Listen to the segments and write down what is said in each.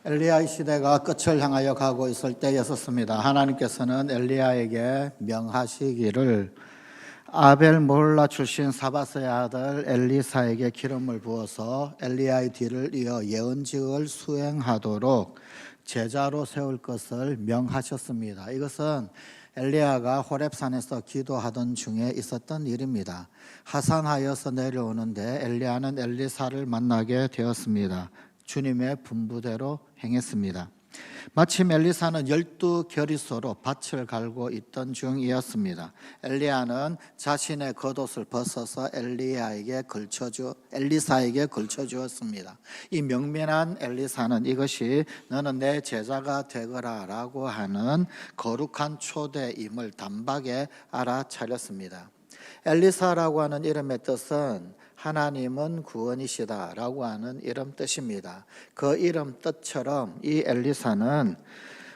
엘리야의 시대가 끝을 향하여 가고 있을 때였었습니다. 하나님께서는 엘리야에게 명하시기를 아벨 몰라 출신 사바스의 아들 엘리사에게 기름을 부어서 엘리야의 뒤를 이어 예언직을 수행하도록 제자로 세울 것을 명하셨습니다. 이것은 엘리야가 호렙산에서 기도하던 중에 있었던 일입니다. 하산하여서 내려오는데 엘리야는 엘리사를 만나게 되었습니다. 주님의 분부대로 행했습니다. 마침 엘리사는 12겨리소로 밭을 갈고 있던 중이었습니다. 엘리야는 자신의 겉옷을 벗어서 엘리사에게 걸쳐주었습니다. 이 명민한 엘리사는 이것이 너는 내 제자가 되거라 라고 하는 거룩한 초대임을 단박에 알아차렸습니다. 엘리사라고 하는 이름의 뜻은 하나님은 구원이시다 라고 하는 이름 뜻입니다. 그 이름 뜻처럼 이 엘리사는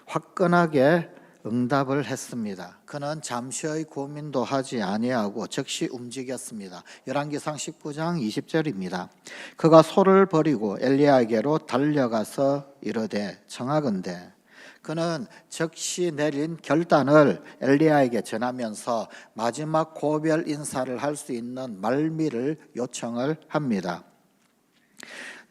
화끈하게 응답을 했습니다. 그는 잠시의 고민도 하지 아니하고 즉시 움직였습니다. 열왕기상 19장 20절입니다. 그가 소를 버리고 엘리야에게로 달려가서 이르되 청하건대 그는 즉시 내린 결단을 엘리야에게 전하면서 마지막 고별 인사를 할 수 있는 말미를 요청을 합니다.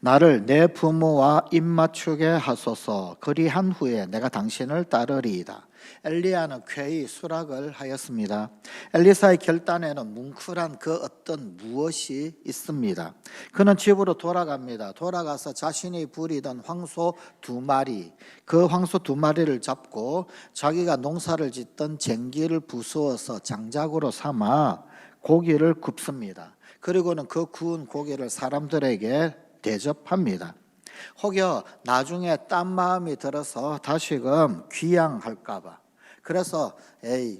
나를 내 부모와 입맞추게 하소서. 그리한 후에 내가 당신을 따르리이다. 엘리야는 쾌히 수락을 하였습니다. 엘리사의 결단에는 뭉클한 그 어떤 무엇이 있습니다. 그는 집으로 돌아갑니다. 돌아가서 자신이 부리던 황소 2마리, 그 황소 2마리를 잡고 자기가 농사를 짓던 쟁기를 부수어서 장작으로 삼아 고기를 굽습니다. 그리고는 그 구운 고기를 사람들에게 대접합니다. 혹여 나중에 딴 마음이 들어서 다시금 귀양할까봐 그래서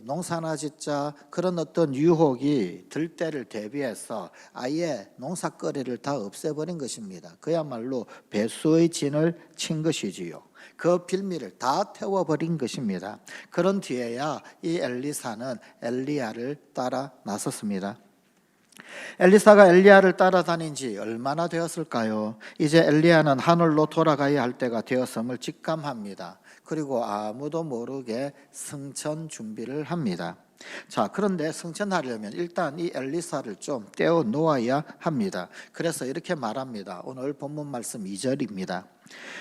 농사나 짓자 그런 어떤 유혹이 들 때를 대비해서 아예 농사거리를 다 없애버린 것입니다. 그야말로 배수의 진을 친 것이지요. 그 빌미를 다 태워버린 것입니다. 그런 뒤에야 이 엘리사는 엘리야를 따라 나섰습니다. 엘리사가 엘리야를 따라다닌 지 얼마나 되었을까요? 이제 엘리야는 하늘로 돌아가야 할 때가 되었음을 직감합니다. 그리고 아무도 모르게 승천 준비를 합니다. 자, 그런데 승천하려면 일단 이 엘리사를 좀 떼어 놓아야 합니다. 그래서 이렇게 말합니다. 오늘 본문 말씀 2절입니다.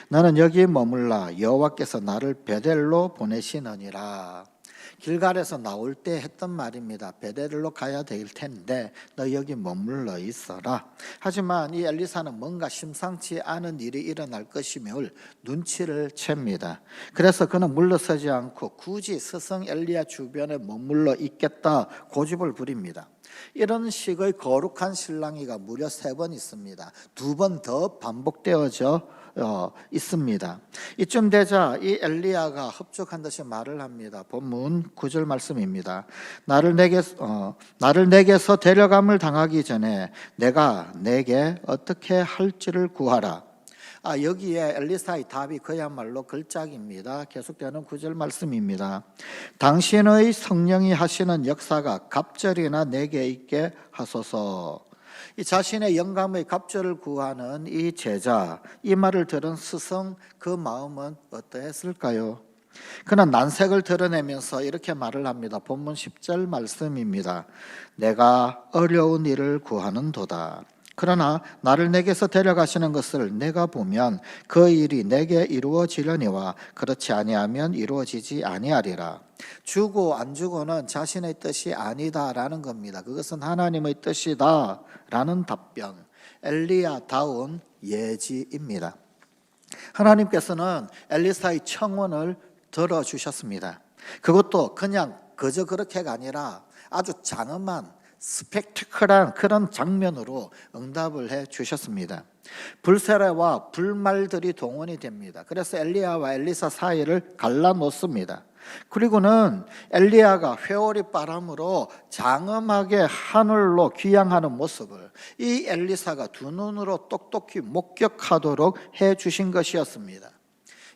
너는 여기 머물라. 여호와께서 나를 베델로 보내시느니라. 길갈에서 나올 때 했던 말입니다. 베델로 가야 될 텐데 너 여기 머물러 있어라. 하지만 이 엘리사는 뭔가 심상치 않은 일이 일어날 것임을 눈치를 챕니다. 그래서 그는 물러서지 않고 굳이 스승 엘리야 주변에 머물러 있겠다 고집을 부립니다. 이런 식의 거룩한 실랑이가 무려 3번 있습니다. 2번 더 반복되어져 있습니다. 이쯤 되자 이 엘리야가 흡족한 듯이 말을 합니다. 본문 9절 말씀입니다. 나를 내게서 데려감을 당하기 전에 내가 내게 어떻게 할지를 구하라. 여기에 엘리사의 답이 그야말로 걸작입니다. 계속되는 9절 말씀입니다. 당신의 성령이 하시는 역사가 갑절이나 내게 있게 하소서. 이 자신의 영감의 갑절을 구하는 이 제자, 이 말을 들은 스승 그 마음은 어떠했을까요? 그는 난색을 드러내면서 이렇게 말을 합니다. 본문 10절 말씀입니다. 내가 어려운 일을 구하는도다. 그러나 나를 내게서 데려가시는 것을 내가 보면 그 일이 내게 이루어지려니와 그렇지 아니하면 이루어지지 아니하리라. 주고 안 주고는 자신의 뜻이 아니다라는 겁니다. 그것은 하나님의 뜻이다라는 답변, 엘리야다운 예지입니다. 하나님께서는 엘리사의 청원을 들어주셨습니다. 그것도 그냥 그저 그렇게가 아니라 아주 장엄한 스펙티클한 그런 장면으로 응답을 해 주셨습니다. 불세례와 불말들이 동원이 됩니다. 그래서 엘리야와 엘리사 사이를 갈라놓습니다. 그리고는 엘리야가 회오리 바람으로 장엄하게 하늘로 귀향하는 모습을 이 엘리사가 2 눈으로 똑똑히 목격하도록 해 주신 것이었습니다.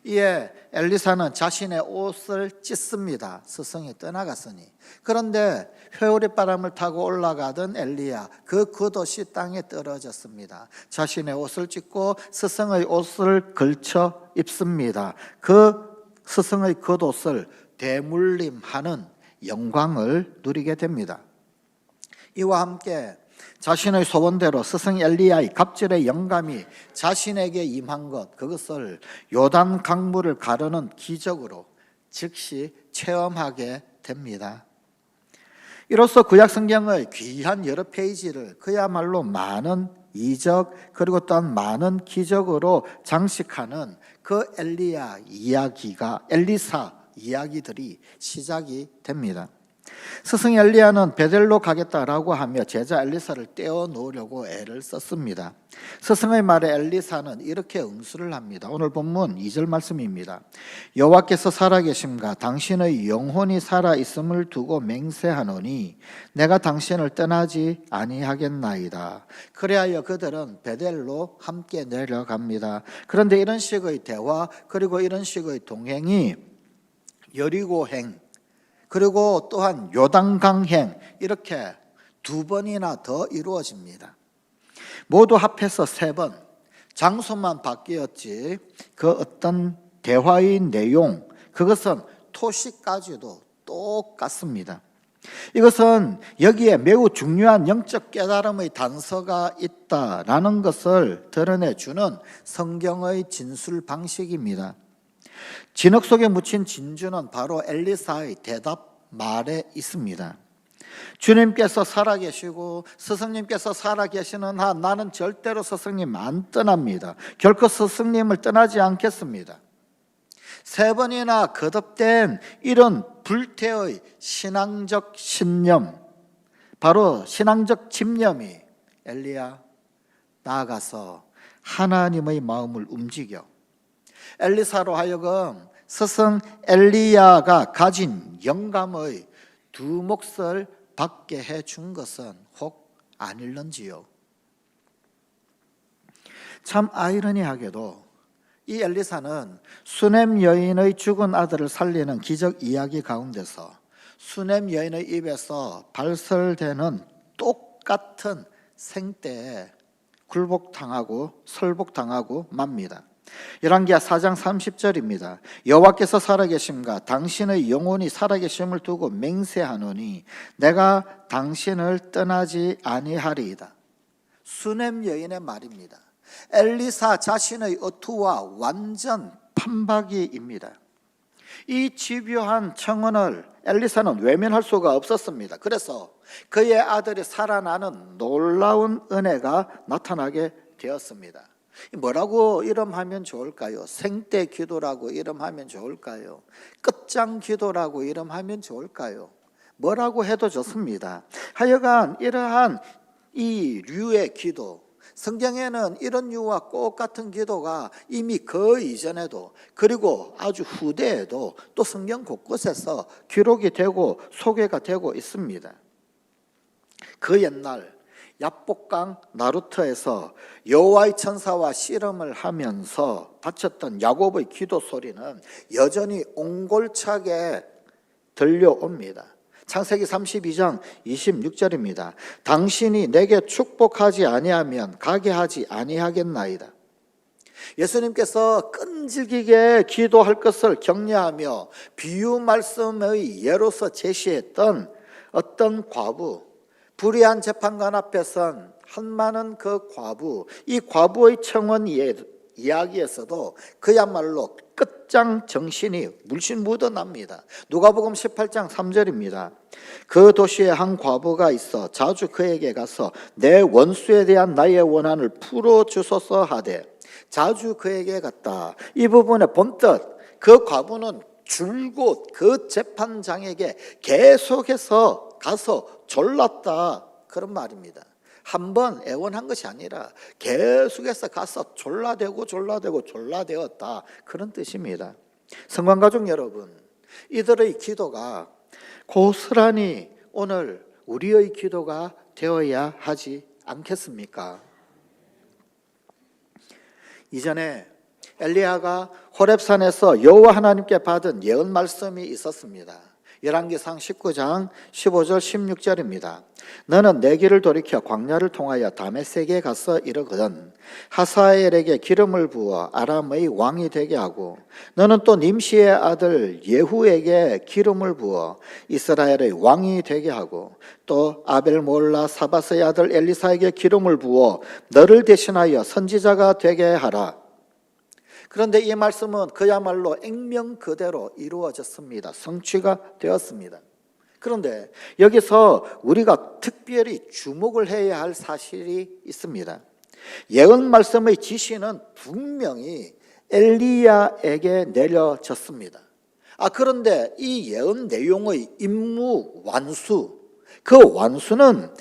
이에 엘리사는 자신의 옷을 찢습니다. 스승이 떠나갔으니. 그런데 회오리바람을 타고 올라가던 엘리야, 그 겉옷이 땅에 떨어졌습니다. 자신의 옷을 찢고 스승의 옷을 걸쳐 입습니다. 그 스승의 겉옷을 대물림하는 영광을 누리게 됩니다. 이와 함께 자신의 소원대로 스승 엘리야의 갑질의 영감이 자신에게 임한 것, 그것을 요단 강물을 가르는 기적으로 즉시 체험하게 됩니다. 이로써 구약 성경의 귀한 여러 페이지를 그야말로 많은 이적 그리고 또한 많은 기적으로 장식하는 그 엘리사 이야기들이 시작이 됩니다. 스승 엘리야는 베델로 가겠다라고 하며 제자 엘리사를 떼어놓으려고 애를 썼습니다. 스승의 말에 엘리사는 이렇게 응수를 합니다. 오늘 본문 2절 말씀입니다. 여호와께서 살아계심과 당신의 영혼이 살아있음을 두고 맹세하노니 내가 당신을 떠나지 아니하겠나이다. 그리하여 그들은 베델로 함께 내려갑니다. 그런데 이런 식의 대화 그리고 이런 식의 동행이 여리고행 그리고 또한 요단강행 이렇게 2번이나 더 이루어집니다. 모두 합해서 3번. 장소만 바뀌었지 그 어떤 대화의 내용 그것은 토시까지도 똑같습니다. 이것은 여기에 매우 중요한 영적 깨달음의 단서가 있다라는 것을 드러내주는 성경의 진술 방식입니다. 진흙 속에 묻힌 진주는 바로 엘리사의 대답 말에 있습니다. 주님께서 살아계시고 스승님께서 살아계시는 한 나는 절대로 스승님 안 떠납니다. 결코 스승님을 떠나지 않겠습니다. 3번이나 거듭된 이런 불태의 신앙적 신념, 바로 신앙적 집념이 엘리야 나아가서 하나님의 마음을 움직여 엘리사로 하여금 스승 엘리야가 가진 영감의 2 몫을 받게 해준 것은 혹 아닐런지요. 참 아이러니하게도 이 엘리사는 수넴 여인의 죽은 아들을 살리는 기적 이야기 가운데서 수넴 여인의 입에서 발설되는 똑같은 생때에 굴복당하고 설복당하고 맙니다. 열왕기하 4장 30절입니다. 여호와께서 살아계심과 당신의 영혼이 살아계심을 두고 맹세하노니 내가 당신을 떠나지 아니하리이다. 수넴 여인의 말입니다. 엘리사 자신의 어투와 완전 판박이입니다. 이 집요한 청혼을 엘리사는 외면할 수가 없었습니다. 그래서 그의 아들이 살아나는 놀라운 은혜가 나타나게 되었습니다. 뭐라고 이름하면 좋을까요? 생때 기도라고 이름하면 좋을까요? 끝장 기도라고 이름하면 좋을까요? 뭐라고 해도 좋습니다. 하여간 이러한 이 류의 기도, 성경에는 이런 류와 똑같은 기도가 이미 그 이전에도 그리고 아주 후대에도 또 성경 곳곳에서 기록이 되고 소개가 되고 있습니다. 그 옛날 야복강 나루터에서 여호와의 천사와 씨름을 하면서 바쳤던 야곱의 기도 소리는 여전히 옹골차게 들려옵니다. 창세기 32장 26절입니다. 당신이 내게 축복하지 아니하면 가게 하지 아니하겠나이다. 예수님께서 끈질기게 기도할 것을 격려하며 비유 말씀의 예로서 제시했던 어떤 과부, 불의한 재판관 앞에 선 한많은 그 과부, 이 과부의 청원 이야기에서도 그야말로 끝장 정신이 물씬 묻어납니다. 누가복음 18장 3절입니다. 그 도시에 한 과부가 있어 자주 그에게 가서 내 원수에 대한 나의 원한을 풀어주소서 하되 자주 그에게 갔다. 이 부분에 본뜻 그 과부는 줄곧 그 재판장에게 계속해서 가서 졸랐다, 그런 말입니다. 한 번 애원한 것이 아니라 계속해서 가서 졸라대었다, 그런 뜻입니다. 성관가족 여러분, 이들의 기도가 고스란히 오늘 우리의 기도가 되어야 하지 않겠습니까? 이전에 엘리야가 호렙산에서 여호와 하나님께 받은 예언 말씀이 있었습니다. 열왕기상 19장 15절 16절입니다. 너는 내 길을 돌이켜 광야를 통하여 다메섹에 가서 이르거든 하사엘에게 기름을 부어 아람의 왕이 되게 하고 너는 또 님시의 아들 예후에게 기름을 부어 이스라엘의 왕이 되게 하고 또 아벨몰라 사바스의 아들 엘리사에게 기름을 부어 너를 대신하여 선지자가 되게 하라. 그런데 이 말씀은 그야말로 액면 그대로 이루어졌습니다. 성취가 되었습니다. 그런데 여기서 우리가 특별히 주목을 해야 할 사실이 있습니다. 예언 말씀의 지시는 분명히 엘리야에게 내려졌습니다. 그런데 이 예언 내용의 임무 완수, 그 완수는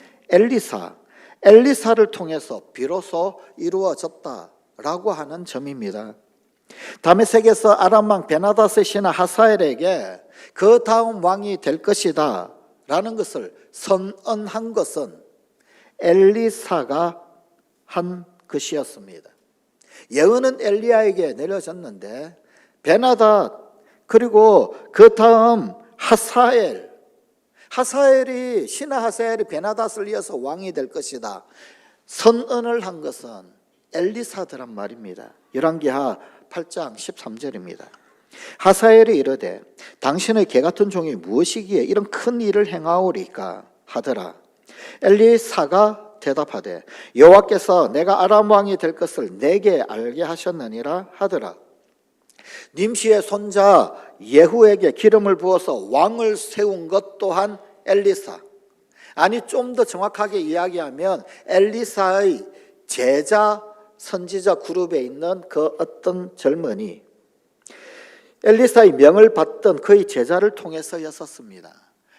엘리사를 통해서 비로소 이루어졌다라고 하는 점입니다. 다메섹에서 아람왕 베나닷의 신하 하사엘에게 그 다음 왕이 될 것이다 라는 것을 선언한 것은 엘리사가 한 것이었습니다. 예언은 엘리야에게 내려졌는데 베나닷 그리고 그 다음 하사엘이 신하 하사엘이 베나닷을 이어서 왕이 될 것이다 선언을 한 것은 엘리사더란 말입니다. 열왕기하 8장 13절입니다. 하사엘이 이르되 당신의 개같은 종이 무엇이기에 이런 큰 일을 행하오리까 하더라. 엘리사가 대답하되 여호와께서 내가 아람 왕이 될 것을 내게 알게 하셨느니라 하더라. 님시의 손자 예후에게 기름을 부어서 왕을 세운 것 또한 엘리사, 좀 더 정확하게 이야기하면 엘리사의 제자 선지자 그룹에 있는 그 어떤 젊은이, 엘리사의 명을 받던 그의 제자를 통해서였었습니다.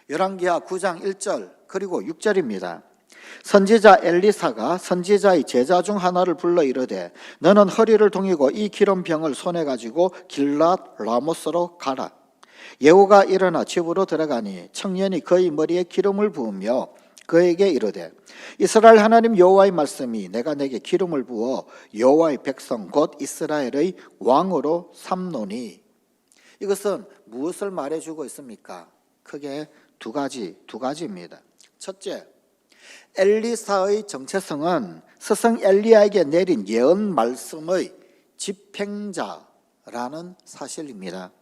열왕기하 9장 1절 그리고 6절입니다. 선지자 엘리사가 선지자의 제자 중 하나를 불러 이르되 너는 허리를 동이고 이 기름병을 손에 가지고 길랏 라모스로 가라. 예후가 일어나 집으로 들어가니 청년이 그의 머리에 기름을 부으며 그에게 이르되 이스라엘 하나님 여호와의 말씀이 내가 내게 기름을 부어 여호와의 백성 곧 이스라엘의 왕으로 삼노니. 이것은 무엇을 말해주고 있습니까? 크게 두 가지입니다. 첫째, 엘리사의 정체성은 스승 엘리야에게 내린 예언 말씀의 집행자라는 사실입니다.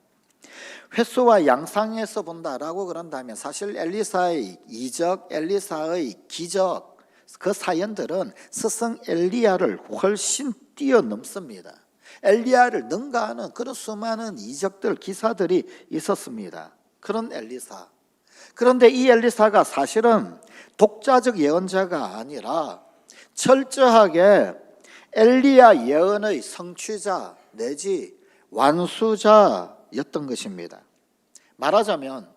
횟수와 양상에서 본다라고 그런다면 사실 엘리사의 이적, 엘리사의 기적, 그 사연들은 스승 엘리야를 훨씬 뛰어넘습니다. 엘리야를 능가하는 그런 수많은 이적들, 기사들이 있었습니다. 그런 엘리사. 그런데 이 엘리사가 사실은 독자적 예언자가 아니라 철저하게 엘리야 예언의 성취자 내지 완수자였던 것입니다. 말하자면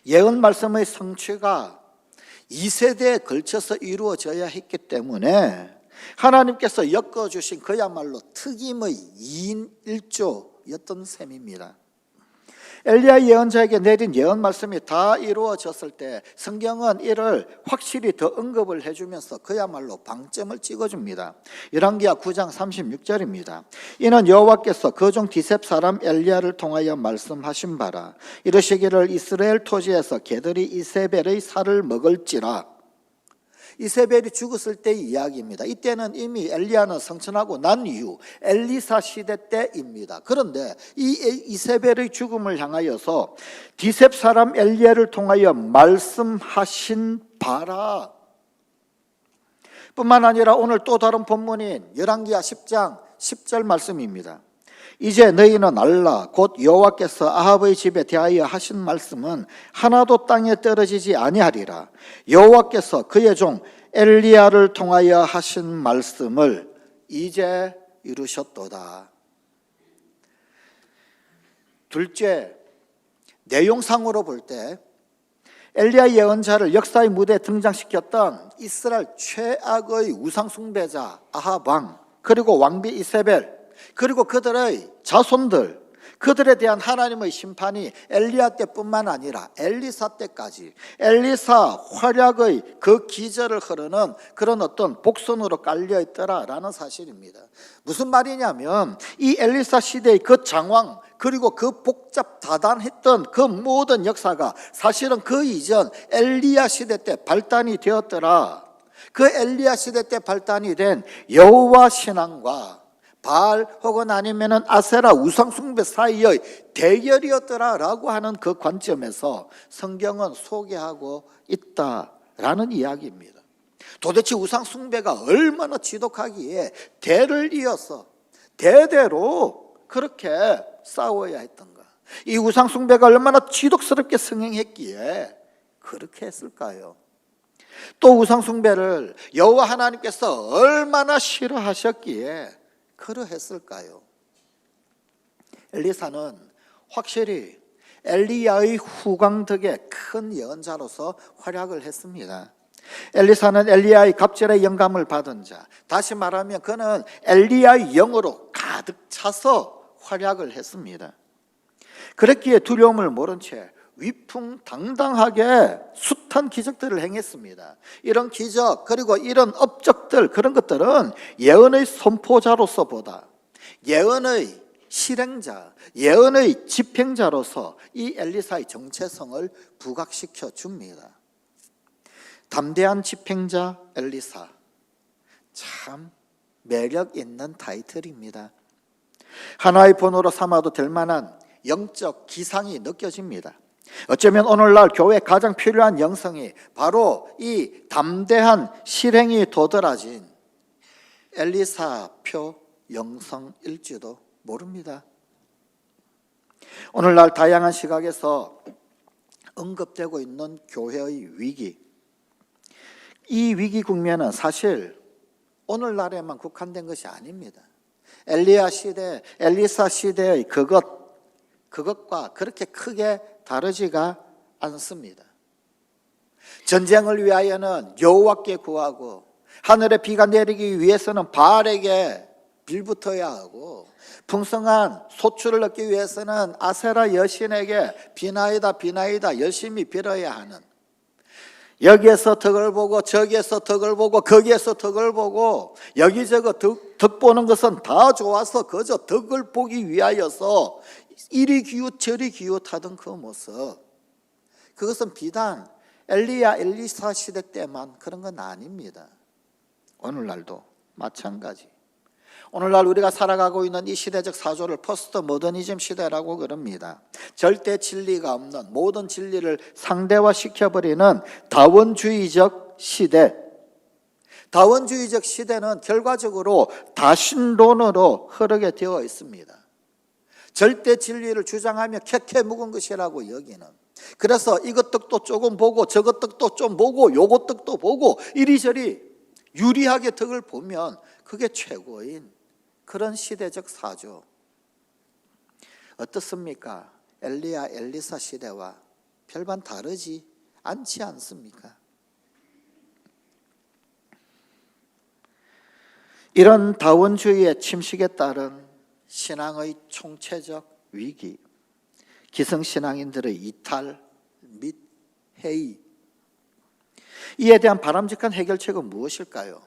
예언 말씀의 성취가 2세대에 걸쳐서 이루어져야 했기 때문에 하나님께서 엮어주신 그야말로 특임의 2인 1조였던 셈입니다. 엘리야 예언자에게 내린 예언 말씀이 다 이루어졌을 때 성경은 이를 확실히 더 언급을 해주면서 그야말로 방점을 찍어줍니다. 열왕기하 9장 36절입니다. 이는 여호와께서 그 종 디셉 사람 엘리야를 통하여 말씀하신 바라. 이르시기를 이스라엘 토지에서 개들이 이세벨의 살을 먹을지라. 이세벨이 죽었을 때의 이야기입니다. 이때는 이미 엘리야는 성천하고 난 이후 엘리사 시대 때입니다. 그런데 이 이세벨의 죽음을 향하여서 디셉 사람 엘리야를 통하여 말씀하신 바라. 뿐만 아니라 오늘 또 다른 본문인 열왕기하 10장 10절 말씀입니다. 이제 너희는 알라. 곧 여호와께서 아합의 집에 대하여 하신 말씀은 하나도 땅에 떨어지지 아니하리라. 여호와께서 그의 종 엘리야를 통하여 하신 말씀을 이제 이루셨도다. 둘째, 내용상으로 볼 때 엘리야 예언자를 역사의 무대에 등장시켰던 이스라엘 최악의 우상숭배자 아합 왕, 그리고 왕비 이세벨, 그리고 그들의 자손들, 그들에 대한 하나님의 심판이 엘리야 때뿐만 아니라 엘리사 때까지 엘리사 활약의 그 기저를 흐르는 그런 어떤 복선으로 깔려 있더라라는 사실입니다. 무슨 말이냐면 이 엘리사 시대의 그 장황 그리고 그 복잡 다단했던 그 모든 역사가 사실은 그 이전 엘리야 시대 때 발단이 되었더라. 그 엘리야 시대 때 발단이 된 여호와 신앙과 바알 혹은 아니면은 아세라 우상숭배 사이의 대결이었더라라고 하는 그 관점에서 성경은 소개하고 있다라는 이야기입니다. 도대체 우상숭배가 얼마나 지독하기에 대를 이어서 대대로 그렇게 싸워야 했던가? 이 우상숭배가 얼마나 지독스럽게 성행했기에 그렇게 했을까요? 또 우상숭배를 여호와 하나님께서 얼마나 싫어하셨기에 그러했을까요? 엘리사는 확실히 엘리야의 후광덕의 큰 예언자로서 활약을 했습니다. 엘리사는 엘리야의 갑절의 영감을 받은 자, 다시 말하면 그는 엘리야의 영으로 가득 차서 활약을 했습니다. 그랬기에 두려움을 모른 채 위풍당당하게 숱한 기적들을 행했습니다. 이런 기적 그리고 이런 업적들 그런 것들은 예언의 선포자로서 보다 예언의 실행자, 예언의 집행자로서 이 엘리사의 정체성을 부각시켜 줍니다. 담대한 집행자 엘리사, 참 매력 있는 타이틀입니다. 하나의 번호로 삼아도 될 만한 영적 기상이 느껴집니다. 어쩌면 오늘날 교회에 가장 필요한 영성이 바로 이 담대한 실행이 도드라진 엘리사표 영성일지도 모릅니다. 오늘날 다양한 시각에서 언급되고 있는 교회의 위기, 이 위기 국면은 사실 오늘날에만 국한된 것이 아닙니다. 엘리야 시대, 엘리사 시대의 그것과 그렇게 크게 다르지가 않습니다. 전쟁을 위하여는 여호와께 구하고 하늘에 비가 내리기 위해서는 바알에게 빌붙어야 하고 풍성한 소출을 얻기 위해서는 아세라 여신에게 비나이다 열심히 빌어야 하는, 여기에서 덕을 보고 저기에서 덕을 보고 거기에서 덕을 보고 여기저기 덕 보는 것은 다 좋아서 그저 덕을 보기 위하여서 이리 기웃 저리 기웃하던 그 모습, 그것은 비단 엘리야 엘리사 시대 때만 그런 건 아닙니다. 오늘날도 마찬가지. 오늘날 우리가 살아가고 있는 이 시대적 사조를 포스트 모더니즘 시대라고 그럽니다. 절대 진리가 없는, 모든 진리를 상대화시켜버리는 다원주의적 시대. 다원주의적 시대는 결과적으로 다신론으로 흐르게 되어 있습니다. 절대 진리를 주장하며 캐캐 묵은 것이라고 여기는, 그래서 이것 떡도 조금 보고 저것 떡도 좀 보고 요것 떡도 보고 이리저리 유리하게 덕을 보면 그게 최고인 그런 시대적 사조. 어떻습니까? 엘리야 엘리사 시대와 별반 다르지 않지 않습니까? 이런 다원주의의 침식에 따른 신앙의 총체적 위기, 기성신앙인들의 이탈 및 해이, 이에 대한 바람직한 해결책은 무엇일까요?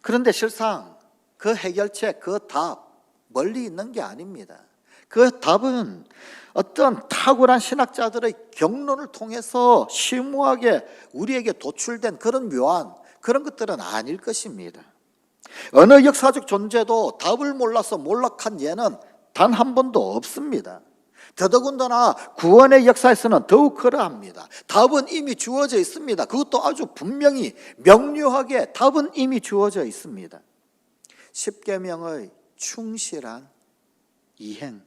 그런데 실상 그 해결책, 그 답 멀리 있는 게 아닙니다. 그 답은 어떤 탁월한 신학자들의 경론을 통해서 심오하게 우리에게 도출된 그런 묘한 그런 것들은 아닐 것입니다. 어느 역사적 존재도 답을 몰라서 몰락한 예는 단 한 번도 없습니다. 더더군다나 구원의 역사에서는 더욱 그러합니다. 답은 이미 주어져 있습니다. 그것도 아주 분명히 명료하게 답은 이미 주어져 있습니다. 십계명의 충실한 이행,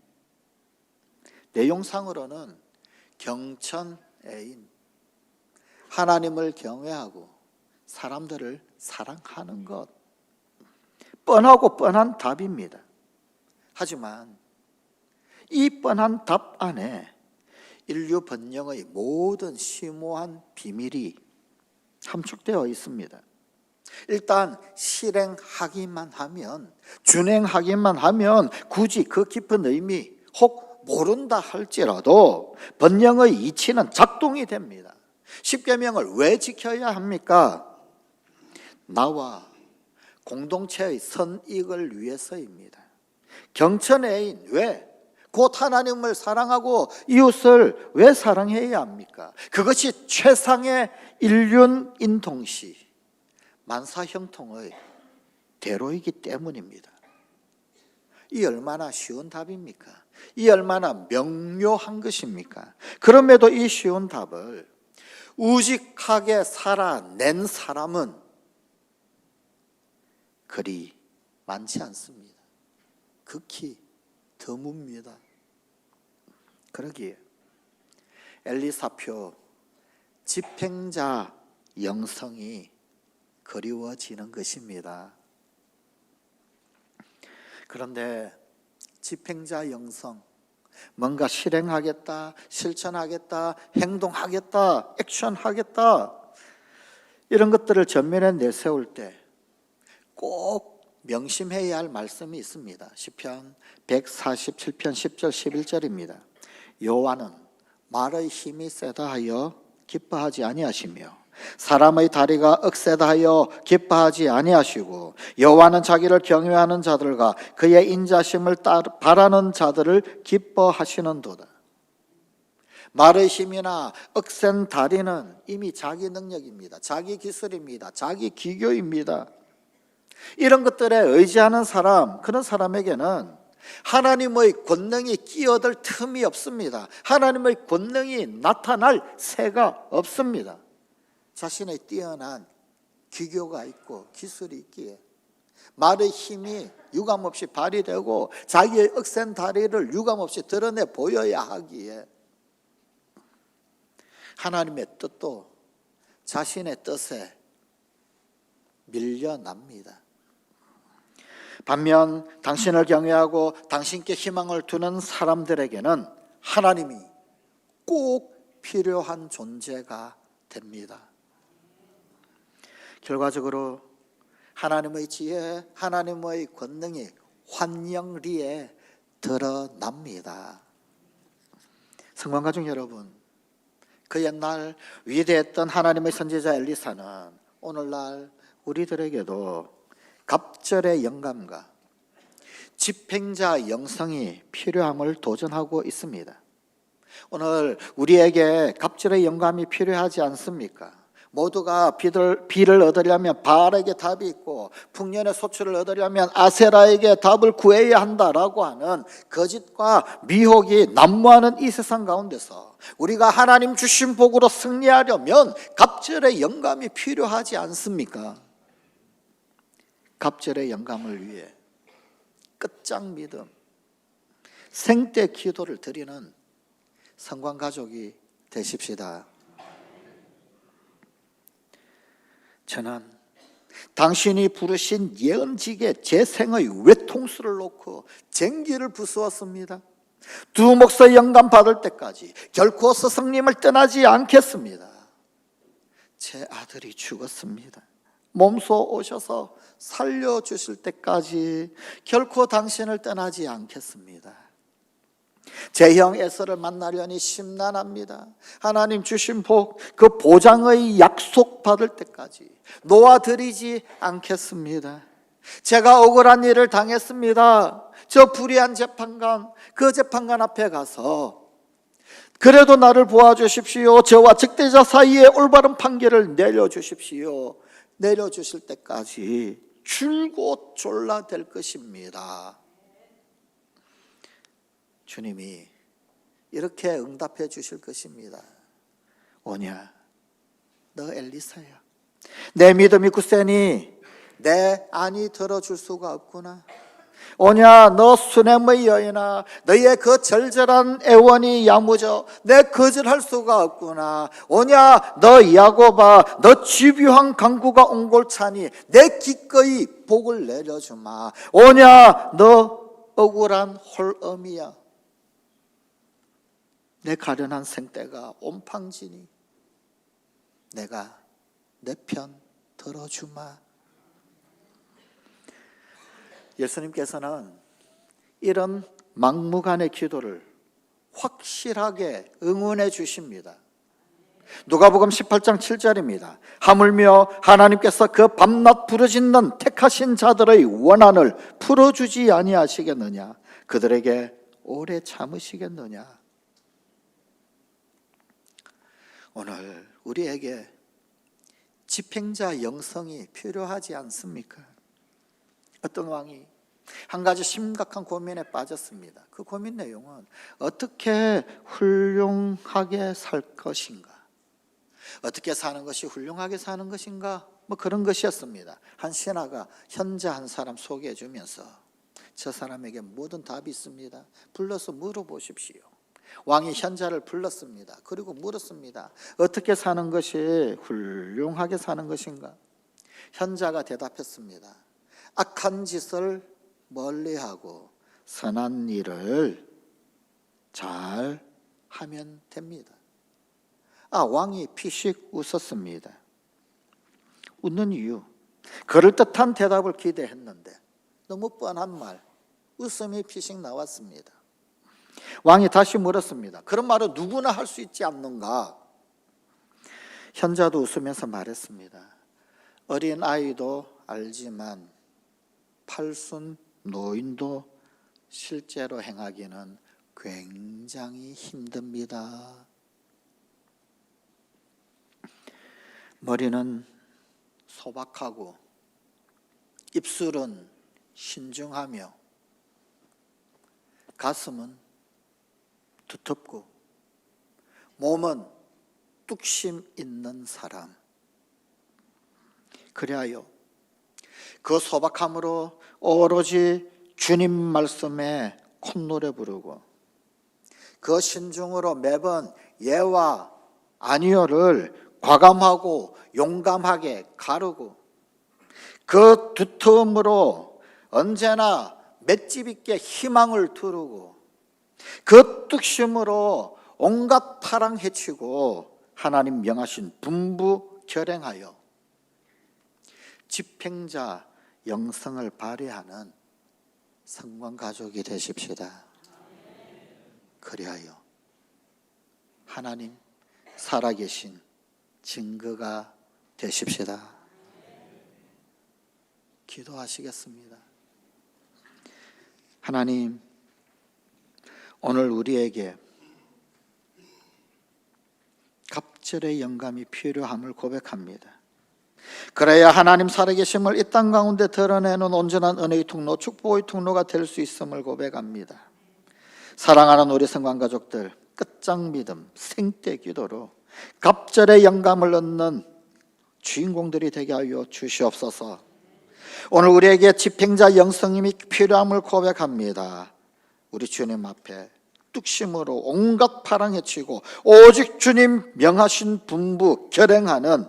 내용상으로는 경천애인, 하나님을 경외하고 사람들을 사랑하는 것, 뻔하고 뻔한 답입니다. 하지만 이 뻔한 답 안에 인류 번영의 모든 심오한 비밀이 함축되어 있습니다. 일단 실행하기만 하면, 준행하기만 하면 굳이 그 깊은 의미 혹 모른다 할지라도 번영의 이치는 작동이 됩니다. 십계명을 왜 지켜야 합니까? 나와 공동체의 선익을 위해서입니다. 경천애인 왜? 곧 하나님을 사랑하고 이웃을 왜 사랑해야 합니까? 그것이 최상의 인륜인통시 만사형통의 대로이기 때문입니다. 이 얼마나 쉬운 답입니까? 이 얼마나 명료한 것입니까? 그럼에도 이 쉬운 답을 우직하게 살아낸 사람은 그리 많지 않습니다. 극히 드뭅니다. 그러기에 엘리사표 집행자 영성이 그리워지는 것입니다. 그런데 집행자 영성, 뭔가 실행하겠다, 실천하겠다, 행동하겠다, 액션하겠다, 이런 것들을 전면에 내세울 때 꼭 명심해야 할 말씀이 있습니다. 시편 147편 10절 11절입니다. 여호와는 말의 힘이 세다 하여 기뻐하지 아니하시며 사람의 다리가 억세다 하여 기뻐하지 아니하시고 여호와는 자기를 경외하는 자들과 그의 인자심을 바라는 자들을 기뻐하시는도다. 말의 힘이나 억센 다리는 이미 자기 능력입니다. 자기 기술입니다. 자기 기교입니다. 이런 것들에 의지하는 사람, 그런 사람에게는 하나님의 권능이 끼어들 틈이 없습니다. 하나님의 권능이 나타날 새가 없습니다. 자신의 뛰어난 기교가 있고 기술이 있기에 말의 힘이 유감없이 발휘되고 자기의 억센 다리를 유감없이 드러내 보여야 하기에 하나님의 뜻도 자신의 뜻에 밀려납니다. 반면 당신을 경외하고 당신께 희망을 두는 사람들에게는 하나님이 꼭 필요한 존재가 됩니다. 결과적으로 하나님의 지혜, 하나님의 권능이 환영리에 드러납니다. 성관가족 여러분, 그 옛날 위대했던 하나님의 선지자 엘리사는 오늘날 우리들에게도 갑절의 영감과 집행자 영성이 필요함을 도전하고 있습니다. 오늘 우리에게 갑절의 영감이 필요하지 않습니까? 모두가 비를 얻으려면 바알에게 답이 있고 풍년의 소출을 얻으려면 아세라에게 답을 구해야 한다라고 하는 거짓과 미혹이 난무하는 이 세상 가운데서 우리가 하나님 주신 복으로 승리하려면 갑절의 영감이 필요하지 않습니까? 갑절의 영감을 위해 끝장 믿음, 생때 기도를 드리는 성관가족이 되십시다. 저는 당신이 부르신 예언직에 제 생의 외통수를 놓고 쟁기를 부수었습니다. 두 목소 영감 받을 때까지 결코 스승님을 떠나지 않겠습니다. 제 아들이 죽었습니다. 몸소 오셔서 살려주실 때까지 결코 당신을 떠나지 않겠습니다. 제 형 에서를 만나려니 심란합니다. 하나님 주신 복, 그 보장의 약속 받을 때까지 놓아드리지 않겠습니다. 제가 억울한 일을 당했습니다. 저 불의한 재판관, 그 재판관 앞에 가서 그래도 나를 도와주십시오. 저와 적대자 사이에 올바른 판결을 내려주십시오. 내려주실 때까지 줄곧 졸라댈 것입니다. 주님이 이렇게 응답해 주실 것입니다. 오냐, 너 엘리사야. 내 믿음이 굳세니 내 안이 들어줄 수가 없구나. 오냐, 너 수넴의 여인아, 너의 그 절절한 애원이 야무져 내 거절할 수가 없구나. 오냐, 너 야곱아, 너 집요한 강구가 옹골차니 내 기꺼이 복을 내려주마. 오냐, 너 억울한 홀엄이야. 내 가련한 생때가 온팡지니 내가 내 편 들어주마. 예수님께서는 이런 막무가내 기도를 확실하게 응원해 주십니다. 누가복음 18장 7절입니다. 하물며 하나님께서 그 밤낮 부르짖는 택하신 자들의 원한을 풀어주지 아니하시겠느냐? 그들에게 오래 참으시겠느냐? 오늘 우리에게 집행자 영성이 필요하지 않습니까? 어떤 왕이 한 가지 심각한 고민에 빠졌습니다. 그 고민 내용은 어떻게 훌륭하게 살 것인가? 어떻게 사는 것이 훌륭하게 사는 것인가? 뭐 그런 것이었습니다. 한 신하가 현자 한 사람 소개해 주면서 저 사람에게 모든 답이 있습니다. 불러서 물어보십시오. 왕이 현자를 불렀습니다. 그리고 물었습니다. 어떻게 사는 것이 훌륭하게 사는 것인가? 현자가 대답했습니다. 악한 짓을 멀리하고 선한 일을 잘 하면 됩니다. 왕이 피식 웃었습니다. 웃는 이유, 그럴듯한 대답을 기대했는데 너무 뻔한 말, 웃음이 피식 나왔습니다. 왕이 다시 물었습니다. 그런 말은 누구나 할 수 있지 않는가? 현자도 웃으면서 말했습니다. 어린 아이도 알지만 팔순 노인도 실제로 행하기는 굉장히 힘듭니다. 머리는 소박하고 입술은 신중하며 가슴은 두텁고 몸은 뚝심 있는 사람. 그리하여 그 소박함으로 오로지 주님 말씀에 콧노래 부르고 그 신중으로 매번 예와 아니요를 과감하고 용감하게 가르고 그 두터움으로 언제나 맷집 있게 희망을 두르고 그 뚝심으로 온갖 파랑 해치고 하나님 명하신 분부 결행하여 집행자 영성을 발휘하는 성관 가족이 되십시다. 그리하여 하나님 살아계신 증거가 되십시다. 기도하시겠습니다. 하나님, 오늘 우리에게 갑절의 영감이 필요함을 고백합니다. 그래야 하나님 살아계심을 이 땅 가운데 드러내는 온전한 은혜의 통로, 축복의 통로가 될 수 있음을 고백합니다. 사랑하는 우리 성관가족들, 끝장 믿음, 생떼 기도로 갑절의 영감을 얻는 주인공들이 되게 하여 주시옵소서. 오늘 우리에게 집행자 영성임이 필요함을 고백합니다. 우리 주님 앞에 뚝심으로 온갖 파랑해치고 오직 주님 명하신 분부 결행하는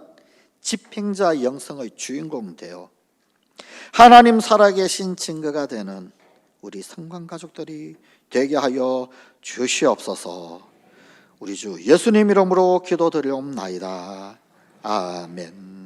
집행자 영성의 주인공 되어 하나님 살아계신 증거가 되는 우리 성관가족들이 되게 하여 주시옵소서. 우리 주 예수님 이름으로 기도드리옵나이다. 아멘.